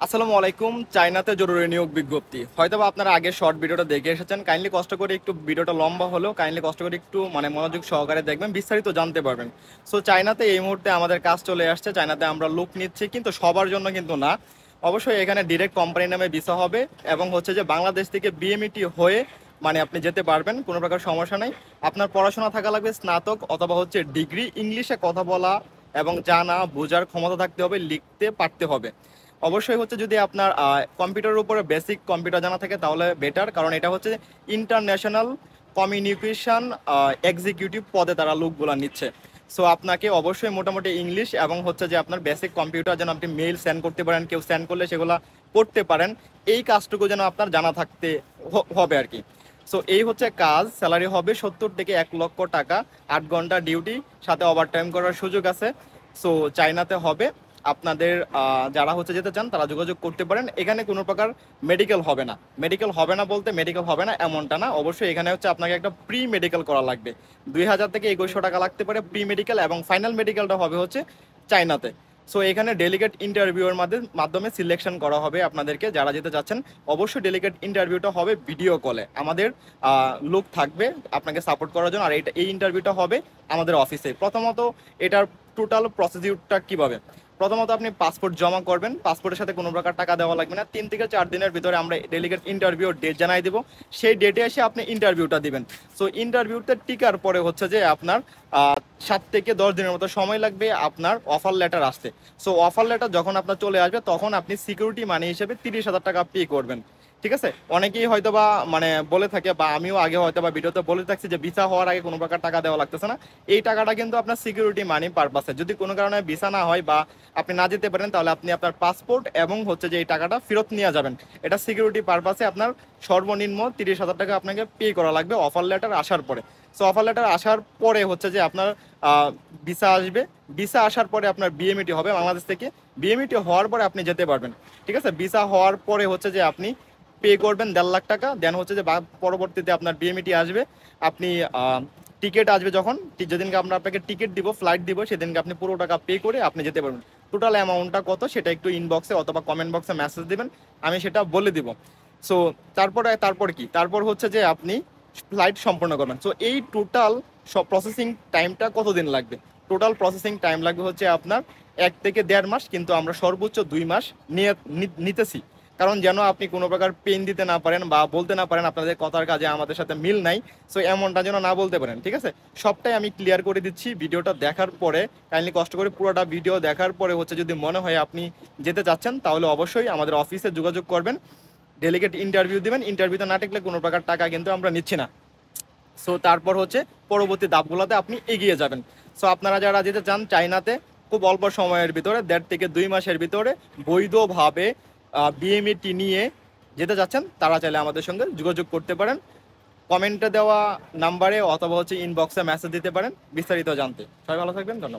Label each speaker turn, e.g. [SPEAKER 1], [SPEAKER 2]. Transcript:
[SPEAKER 1] আসসালামু আলাইকুম। চায়নাতে জরুরি নিয়োগ বিজ্ঞপ্তি, হয়তোবা আপনারা আগে শর্ট ভিডিওটা দেখে এসেছেন। কাইন্ডলি কষ্ট করে একটু ভিডিওটা লম্বা হলেও কাইন্ডলি কষ্ট করে একটু মনোযোগ সহকারে দেখবেন, বিস্তারিত জানতে পারবেন। সো চায়নাতে এই মুহূর্তে আমাদের কাজ চলে আসছে। চায়নাতে আমরা লোক নিচ্ছি, কিন্তু সবার জন্য কিন্তু না। অবশ্যই এখানে ডিরেক্ট কোম্পানি নামে ভিসা হবে এবং হচ্ছে যে বাংলাদেশ থেকে বিএমইটি হয়ে আপনি যেতে পারবেন, কোনো প্রকার সমস্যা নেই। আপনার পড়াশোনা থাকা লাগবে স্নাতক অথবা হচ্ছে ডিগ্রি। ইংলিশে কথা বলা এবং জানা বোঝার ক্ষমতা থাকতে হবে, লিখতে পারতে হবে। অবশ্যই হচ্ছে যদি আপনার কম্পিউটারের উপরে বেসিক কম্পিউটার জানা থাকে তাহলে বেটার, কারণ এটা হচ্ছে ইন্টারন্যাশনাল কমিউনিকেশন এক্সিকিউটিভ পদে তারা লোকগুলা নিচ্ছে। সো আপনাকে অবশ্যই মোটামুটি ইংলিশ এবং হচ্ছে যে আপনার বেসিক কম্পিউটার যেন আপনি মেইল সেন্ড করতে পারেন, কেউ সেন্ড করলে সেগুলো পড়তে পারেন, এই কাজটুকু যেন আপনার জানা থাকতে হবে আর কি। সো এই হচ্ছে কাজ। স্যালারি হবে 70 থেকে 1 লক্ষ টাকা, 8 ঘন্টা ডিউটি, সাথে ওভারটাইম করার সুযোগ আছে। সো চাইনাতে হবে। আপনাদের যারা হচ্ছে যেতে চান তারা যোগাযোগ করতে পারেন। এখানে কোনো প্রকার মেডিকেল হবে না। মেডিকেল হবে না বলতে মেডিকেল হবে না এমনটা না, অবশ্যই এখানে হচ্ছে আপনাকে একটা প্রি মেডিকেল করা লাগবে। 2000 থেকে 2100 টাকা লাগতে পারে প্রি মেডিকেল, এবং ফাইনাল মেডিকেলটা হবে হচ্ছে চায়নাতে। সো এখানে ডেলিগেট ইন্টারভিউর মাধ্যমে সিলেকশন করা হবে আপনাদেরকে, যারা যেতে চাচ্ছেন। অবশ্যই ডেলিগেট ইন্টারভিউটা হবে ভিডিও কলে, আমাদের লোক থাকবে আপনাকে সাপোর্ট করার জন্য। আর এই ইন্টারভিউটা হবে আমাদের অফিসে। প্রথমত এটার টোটাল প্রসিডিউরটা কিভাবে, প্রথমত আপনি পাসপোর্ট জমা করবেন। পাসপোর্টের সাথে কোনো প্রকার টাকা দেওয়া লাগবে না। 3 থেকে 4 দিনের ভিতরে আমরা ডেলিগেট ইন্টারভিউ ডেট জানাই দেবো। সেই ডেটে এসে আপনি ইন্টারভিউটা দিবেন। সো ইন্টারভিউতে টিকার পরে হচ্ছে যে আপনার 7 থেকে 10 দিনের মতো সময় লাগবে আপনার অফার লেটার আসতে। সো অফার লেটার যখন আপনার চলে আসবে তখন আপনি সিকিউরিটি মানি হিসেবে 30,000 টাকা পে করবেন। ঠিক আছে, অনেকেই হয়তোবা বলে থাকে, বা আমিও আগে হয়তোবা ভিডিওতে বলে থাকছি যে ভিসা হওয়ার আগে কোনো প্রকার টাকা দেওয়া লাগতেছে না। এই টাকাটা কিন্তু আপনার সিকিউরিটি মানি পারপাসে, যদি কোনো কারণে ভিসা না হয় বা আপনি না যেতে পারেন তাহলে আপনি আপনার পাসপোর্ট এবং হচ্ছে যে এই টাকাটা ফেরত নিয়ে যাবেন। এটা সিকিউরিটি পারপাসে আপনার সর্বনিম্ন 30,000 টাকা আপনাকে পে করা লাগবে অফার লেটার আসার পরে। সো অফার লেটার আসার পরে হচ্ছে যে আপনার ভিসা আসবে। ভিসা আসার পরে আপনার বিএমইটি হবে বাংলাদেশ থেকে। বিএমইটি হওয়ার পরে আপনি যেতে পারবেন। ঠিক আছে, ভিসা হওয়ার পরে হচ্ছে যে আপনি পে করবেন 1.5 লাখ টাকা। দেন হচ্ছে যে পরবর্তীতে আপনার বিএমইটি আসবে। আপনি টিকিট আসবে যখন, যেদিনকে আমরা আপনাকে টিকিট দিব, ফ্লাইট দিব, সেদিনকে আপনি পুরো টাকা পে করে আপনি যেতে পারবেন। টোটাল অ্যামাউন্টটা কত সেটা একটু ইনবক্সে অথবা কমেন্ট বক্সে মেসেজ দিবেন, আমি সেটা বলে দিব। সো তারপর কি, তারপর হচ্ছে যে আপনি ফ্লাইট সম্পন্ন করবেন। সো এই টোটাল সব প্রসেসিং টাইমটা কতদিন লাগবে? টোটাল প্রসেসিং টাইম লাগবে হচ্ছে আপনার 1 থেকে 1.5 মাস, কিন্তু আমরা সর্বোচ্চ 2 মাস নিতেছি। কারণ যেন আপনি কোনো প্রকার পেন দিতে না পারেন বা বলতে না পারেন আপনাদের কথার কাজে আমাদের সাথে মিল নাই। সো এমনটা যেন না বলতে পারেন। ঠিক আছে, সবটাই আমি ক্লিয়ার করে দিচ্ছি ভিডিওটা দেখার পরে। কাইন্ডলি কষ্ট করে পুরোটা ভিডিও দেখার পরে হচ্ছে যদি মনে হয় আপনি যেতে চাচ্ছেন তাহলে অবশ্যই আমাদের অফিসে যোগাযোগ করবেন, ডেলিগেট ইন্টারভিউ দিবেন। ইন্টারভিউতে না টিকলে কোনো প্রকার টাকা কিন্তু আমরা নিচ্ছি না। সো তারপর হচ্ছে পরবর্তী ধাপগুলোতে আপনি এগিয়ে যাবেন। সো আপনারা যারা যেতে চান চায়নাতে খুব অল্প সময়ের ভিতরে 1.5 থেকে 2 মাসের ভিতরে বৈধভাবে বিএমইটি নিয়ে যেতে যাচ্ছেন, তারা চাইলে আমাদের সঙ্গে যোগাযোগ করতে পারেন। কমেন্টে দেওয়া নাম্বারে অথবা হচ্ছে ইনবক্সে মেসেজ দিতে পারেন বিস্তারিত জানতে। সবাই ভালো থাকবেন, ধন্যবাদ।